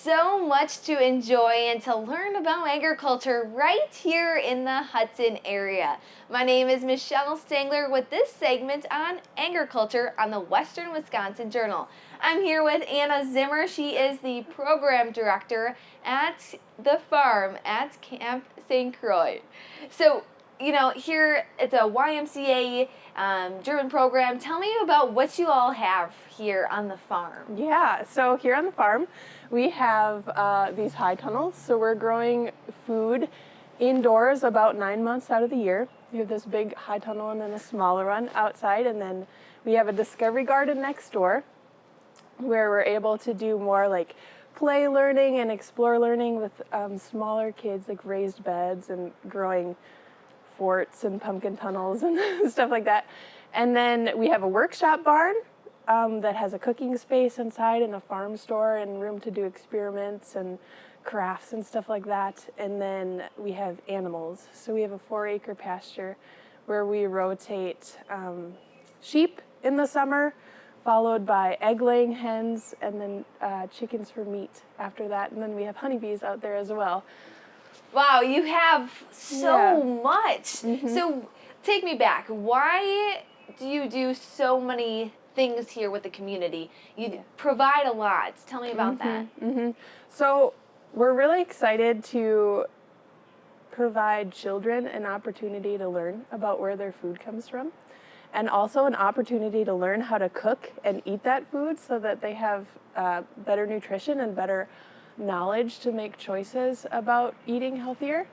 so much to enjoy and to learn about agriculture right here in the Hudson area. My name is Michelle Stangler with this segment on agriculture on the Western Wisconsin Journal. I'm here with Anna Zimmer. She is the program director at the farm at Camp St. Croix. So, you know, here it's a YMCA driven program. Tell me about what you all have here on the farm. Yeah, so here on the farm we have these Hightunnels. So we're growing food indoors about 9 months out of the year. We have this big Hightunnel and then a smaller one outside, and then we have a discovery garden next door where we're able to do more like play learning and explore learning with smaller kids, like raised beds and growing forts and pumpkin tunnels and stuff like that. And then we have a workshop barn that has a cooking space inside and a farm store and room to do experiments and crafts and stuff like that. And then we have animals. So we have a 4-acre pasture where we rotate sheep in the summer, followed by egg-laying hens, and then chickens for meat after that. And then we have honeybees out there as well. Wow, you have so much. Mm-hmm. So take me back. Why do you do so many things here with the community? You provide a lot. Tell me about that. Mm-hmm. So we're really excited to provide children an opportunity to learn about where their food comes from, and also an opportunity to learn how to cook and eat that food so that they have better nutrition and better knowledge to make choices about eating healthier.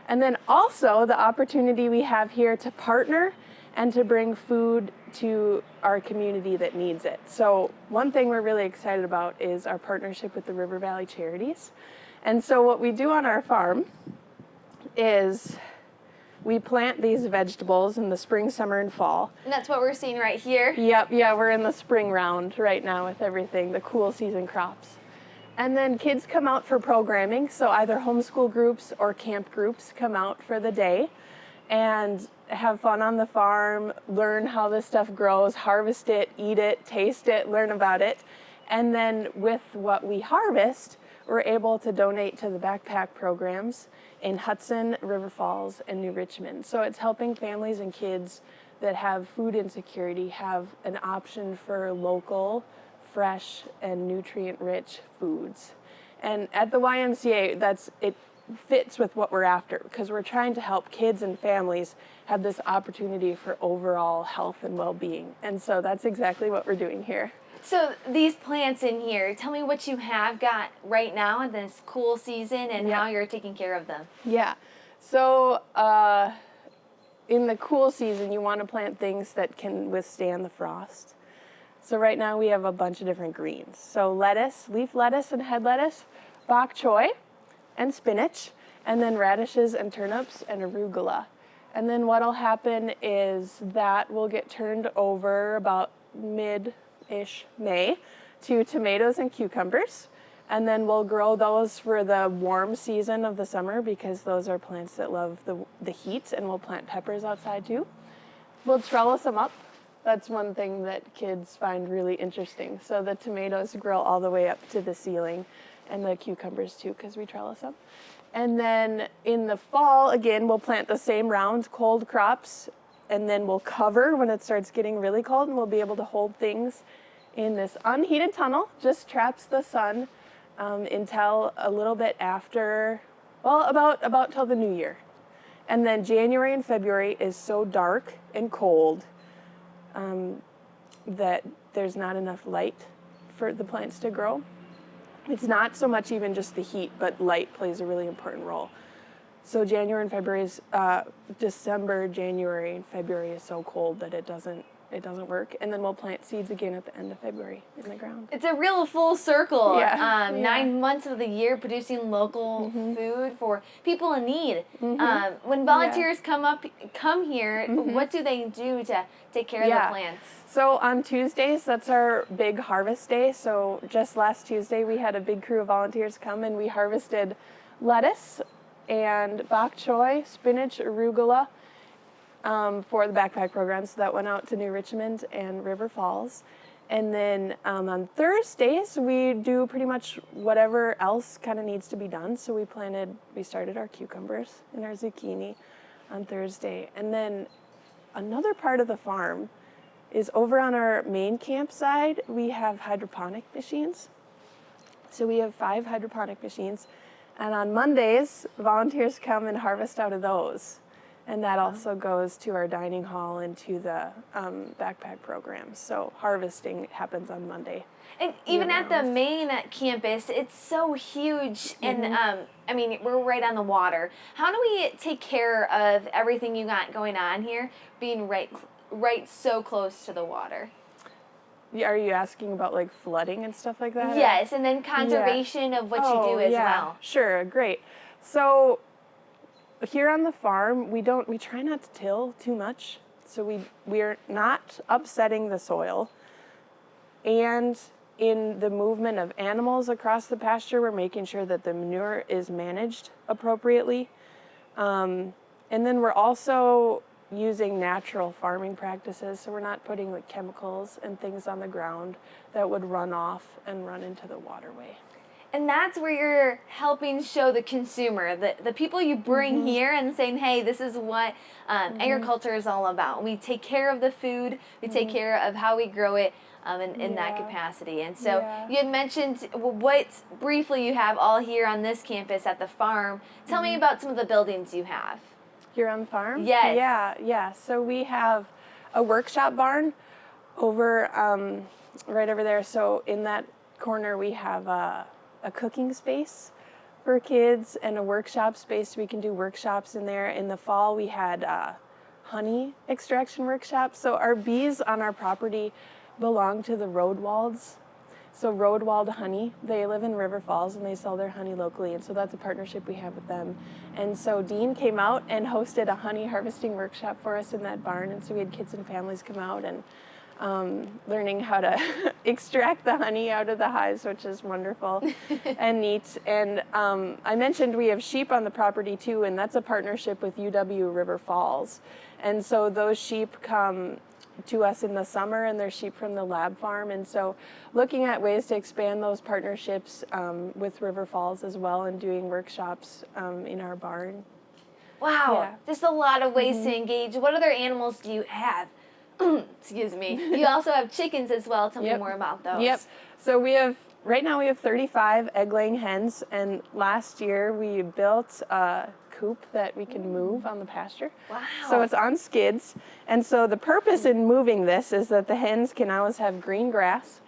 And then also the opportunity we have here to partner and to bring food to our community that needs it. So one thing we're really excited about is our partnership with the River Valley Charities. And so what we do on our farm is we plant these vegetables in the spring, summer, and fall. And that's what we're seeing right here? Yep, yeah, we're in the spring round right now with everything, the cool season crops. And then kids come out for programming, so either homeschool groups or camp groups come out for the day and have fun on the farm, learn how this stuff grows, harvest it, eat it, taste it, learn about it. And then with what we harvest, we're able to donate to the backpack programs in Hudson, River Falls, and New Richmond. So it's helping families and kids that have food insecurity have an option for local, fresh, and nutrient-rich foods. And at the YMCA, it fits with what we're after, because we're trying to help kids and families have this opportunity for overall health and well-being. And so that's exactly what we're doing here. So these plants in here, tell me what you have got right now in this cool season and how you're taking care of them. Yeah. So in the cool season, you want to plant things that can withstand the frost. So right now we have a bunch of different greens. So lettuce, leaf lettuce and head lettuce, bok choy and spinach, and then radishes and turnips and arugula. And then what'll happen is that will get turned over about mid-ish May to tomatoes and cucumbers. And then we'll grow those for the warm season of the summer because those are plants that love the heat, and we'll plant peppers outside too. We'll trellis them up. That's one thing that kids find really interesting. So the tomatoes grow all the way up to the ceiling, and the cucumbers too, because we trellis them. And then in the fall, again, we'll plant the same round cold crops, and then we'll cover when it starts getting really cold, and we'll be able to hold things in this unheated tunnel, just traps the sun until a little bit after, well, about till the new year. And then January and February is so dark and cold that there's not enough light for the plants to grow. It's not so much even just the heat, but light plays a really important role. So January and February is, December, January, and February is so cold that it doesn't work. And then we'll plant seeds again at the end of February in the ground. It's a real full circle. Yeah. 9 months of the year producing local food for people in need. When volunteers come here, what do they do to take care of the plants? So on Tuesdays, that's our big harvest day. So just last Tuesday, we had a big crew of volunteers come, and we harvested lettuce and bok choy, spinach, arugula, for the backpack program. So that went out to New Richmond and River Falls. And then on Thursdays, we do pretty much whatever else kind of needs to be done. So we started our cucumbers and our zucchini on Thursday. And then another part of the farm is over on our main campsite, we have hydroponic machines. So we have 5 hydroponic machines. And on Mondays, volunteers come and harvest out of those. And that also goes to our dining hall and to the backpack program. So harvesting happens on Monday. And even at the main campus, it's so huge. And I mean, we're right on the water. How do we take care of everything you got going on here, being right so close to the water? Are you asking about like flooding and stuff like that? Yes, and then conservation of what you do as well. Sure, great. So here on the farm, we try not to till too much. So we're not upsetting the soil. And in the movement of animals across the pasture, we're making sure that the manure is managed appropriately. And then we're also using natural farming practices, so we're not putting like chemicals and things on the ground that would run off and run into the waterway. And that's where you're helping show the consumer, the people you bring here and saying, hey, this is what agriculture is all about. We take care of the food, we take care of how we grow it in that capacity. And so you had mentioned what briefly you have all here on this campus at the farm. Tell me about some of the buildings you have. Here on the farm? Yes. Yeah. So we have a workshop barn over right over there. So in that corner we have a cooking space for kids and a workshop space. We can do workshops in there. In the fall we had honey extraction workshops. So our bees on our property belong to the Roadwalds. So Roadwald Honey, they live in River Falls and they sell their honey locally, and so that's a partnership we have with them. And so Dean came out and hosted a honey harvesting workshop for us in that barn, and so we had kids and families come out and learning how to extract the honey out of the hives, which is wonderful and neat. And I mentioned we have sheep on the property too, and that's a partnership with UW River Falls. And so those sheep come to us in the summer, and they're sheep from the lab farm. And so looking at ways to expand those partnerships with River Falls as well, and doing workshops in our barn. Wow, just a lot of ways to engage. What other animals do you have? Excuse me. You also have chickens as well. Tell me more about those. So right now we have 35 egg-laying hens, and last year we built a coop that we can move on the pasture. Wow. So it's on skids. And so the purpose in moving this is that the hens can always have green grass,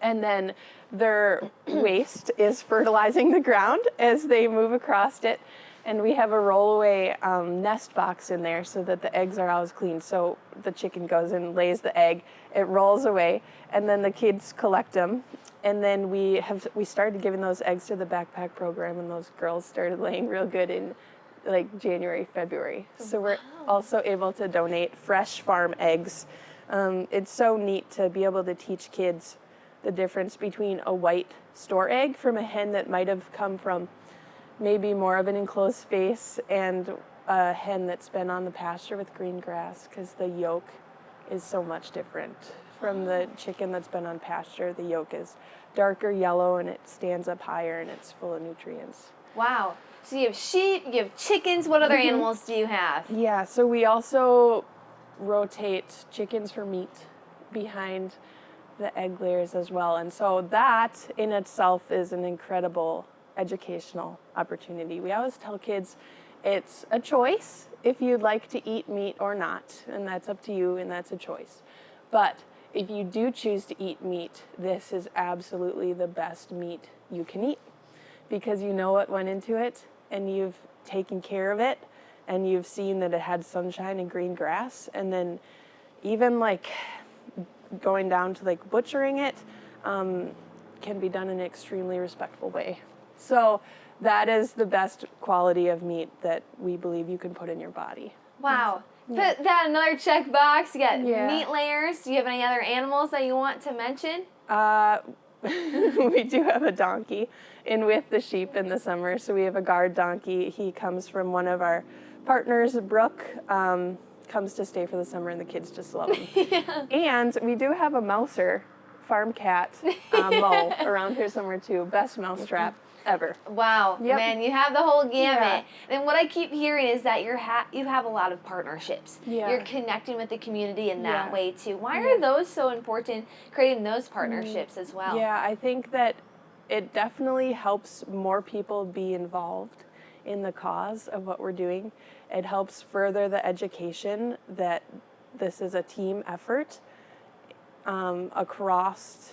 and then their waste is fertilizing the ground as they move across it. And we have a rollaway nest box in there so that the eggs are always clean. So the chicken goes and lays the egg, it rolls away, and then the kids collect them. And then we started giving those eggs to the backpack program, and those girls started laying real good in like January, February. So we're also able to donate fresh farm eggs. It's so neat to be able to teach kids the difference between a white store egg from a hen that might have come from maybe more of an enclosed space, and a hen that's been on the pasture with green grass, because the yolk is so much different from the chicken that's been on pasture. The yolk is darker yellow and it stands up higher and it's full of nutrients. Wow. So you have sheep, you have chickens. What other animals do you have? Yeah, so we also rotate chickens for meat behind the egg layers as well. And so that in itself is an incredible educational opportunity. We always tell kids it's a choice if you'd like to eat meat or not, and that's up to you, and that's a choice. But if you do choose to eat meat, this is absolutely the best meat you can eat, because you know what went into it, and you've taken care of it, and you've seen that it had sunshine and green grass. And then even like going down to like butchering it can be done in an extremely respectful way. So that is the best quality of meat that we believe you can put in your body. Wow. Yeah. Put that another check box. You got meat layers. Do you have any other animals that you want to mention? We do have a donkey in with the sheep in the summer. So we have a guard donkey. He comes from one of our partners, Brooke. comes to stay for the summer, and the kids just love him. Yeah. And we do have a mouser, farm cat, Mo, around here somewhere too. Best mouse trap ever. Wow, Yep. man, you have the whole gamut. Yeah. And what I keep hearing is that you have a lot of partnerships. Yeah. You're connecting with the community in that Yeah. way too. Why are those so important, creating those partnerships as well? Yeah, I think that it definitely helps more people be involved in the cause of what we're doing. It helps further the education that this is a team effort across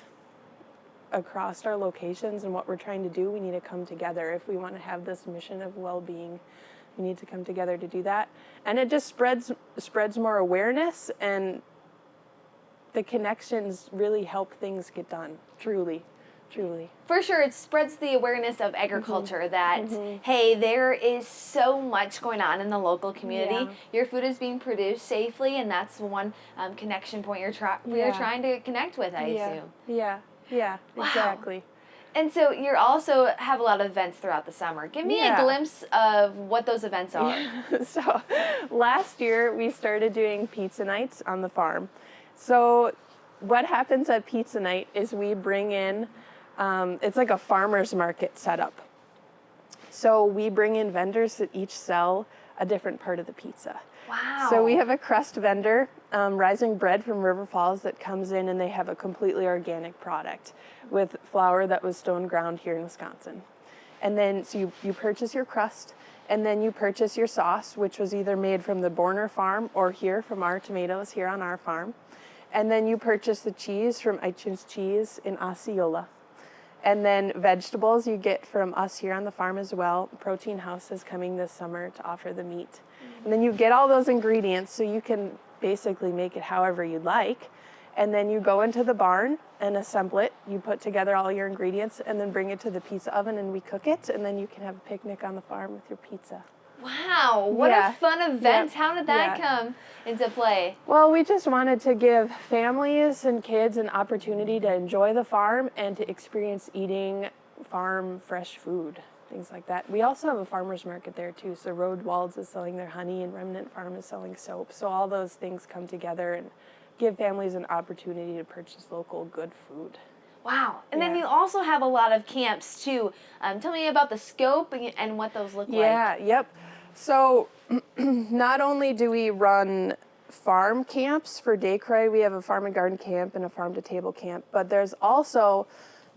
our locations, and what we're trying to do. We need to come together if we want to have this mission of well-being. We need to come together to do that, and it just spreads more awareness, and the connections really help things get done. Truly. For sure, it spreads the awareness of agriculture that, hey, there is so much going on in the local community. Yeah. Your food is being produced safely, and that's one connection point you're trying to connect with, I assume. Yeah, Wow. exactly. And so you also have a lot of events throughout the summer. Give me a glimpse of what those events are. So last year we started doing pizza nights on the farm. So what happens at pizza night is we bring in, it's like a farmer's market setup. So we bring in vendors that each sell a different part of the pizza. Wow. So we have a crust vendor, Rising Bread from River Falls, that comes in, and they have a completely organic product with flour that was stone ground here in Wisconsin. And then so you purchase your crust, and then you purchase your sauce, which was either made from the Borner farm or here from our tomatoes here on our farm. And then you purchase the cheese from Eichens Cheese in Osceola. And then vegetables you get from us here on the farm as well. Protein House is coming this summer to offer the meat. And then you get all those ingredients, so you can basically make it however you'd like. And then you go into the barn and assemble it. You put together all your ingredients and then bring it to the pizza oven, and we cook it. And then you can have a picnic on the farm with your pizza. Wow, what a fun event. How did that come into play? Well, we just wanted to give families and kids an opportunity to enjoy the farm and to experience eating farm fresh food, things like that. We also have a farmer's market there too. So Roadwalds is selling their honey, and Remnant Farm is selling soap. So all those things come together and give families an opportunity to purchase local good food. Wow. And then you also have a lot of camps too. Tell me about the scope and what those look like. Yep. So not only do we run farm camps for day Croix, we have a farm and garden camp and a farm to table camp, but there's also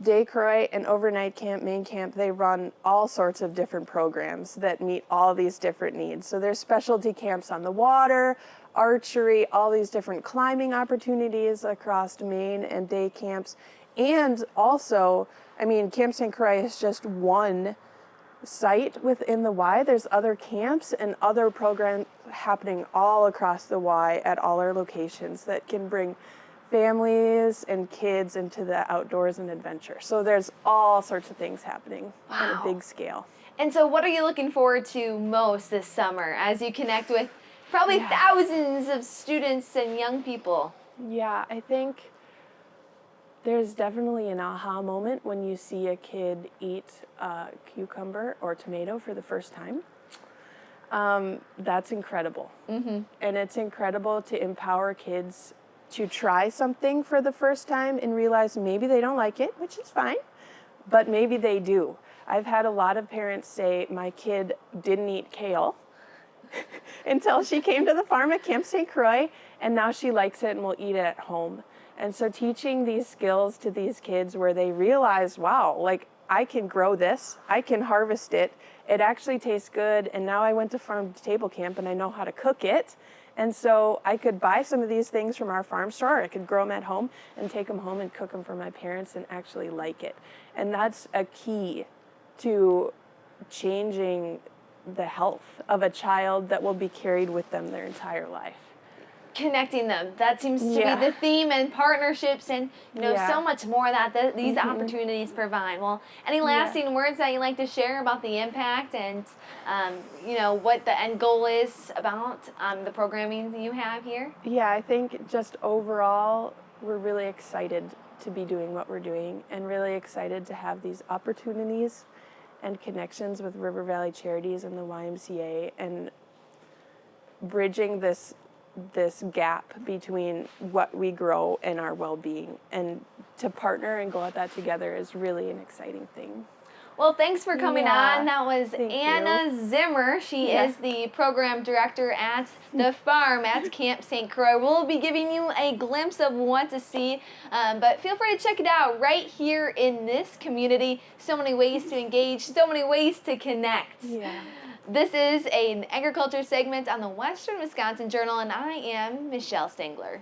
day Croix and overnight camp, main camp. They run all sorts of different programs that meet all these different needs. So there's specialty camps on the water, archery, all these different climbing opportunities across Maine, and day camps. And also, Camp St. Croix is just one site within the Y. There's other camps and other programs happening all across the Y at all our locations that can bring families and kids into the outdoors and adventure. So there's all sorts of things happening on a big scale. And so what are you looking forward to most this summer as you connect with probably thousands of students and young people? Yeah, I think there's definitely an aha moment when you see a kid eat a cucumber or tomato for the first time. That's incredible. And it's incredible to empower kids to try something for the first time and realize maybe they don't like it, which is fine, but maybe they do. I've had a lot of parents say, my kid didn't eat kale until she came to the farm at Camp St. Croix, and now she likes it and will eat it at home. And so teaching these skills to these kids where they realize, wow, like I can grow this, I can harvest it, it actually tastes good, and now I went to farm to table camp and I know how to cook it. And so I could buy some of these things from our farm store, I could grow them at home and take them home and cook them for my parents and actually like it. And that's a key to changing the health of a child that will be carried with them their entire life. Connecting them. That seems to be the theme, and partnerships and so much more that these opportunities provide. Well, any lasting words that you'd like to share about the impact and what the end goal is about the programming that you have here? Yeah, I think just overall we're really excited to be doing what we're doing and really excited to have these opportunities and connections with River Valley Charities and the YMCA and bridging this this gap between what we grow and our well-being. And to partner and go at that together is really an exciting thing. Well, thanks for coming Yeah, on. That was thank Anna Zimmer. She is the program director at the farm at Camp St. Croix. We'll be giving you a glimpse of what to see, but feel free to check it out right here in this community. So many ways to engage, so many ways to connect. Yeah. This is an agriculture segment on the Western Wisconsin Journal, and I am Michelle Stangler.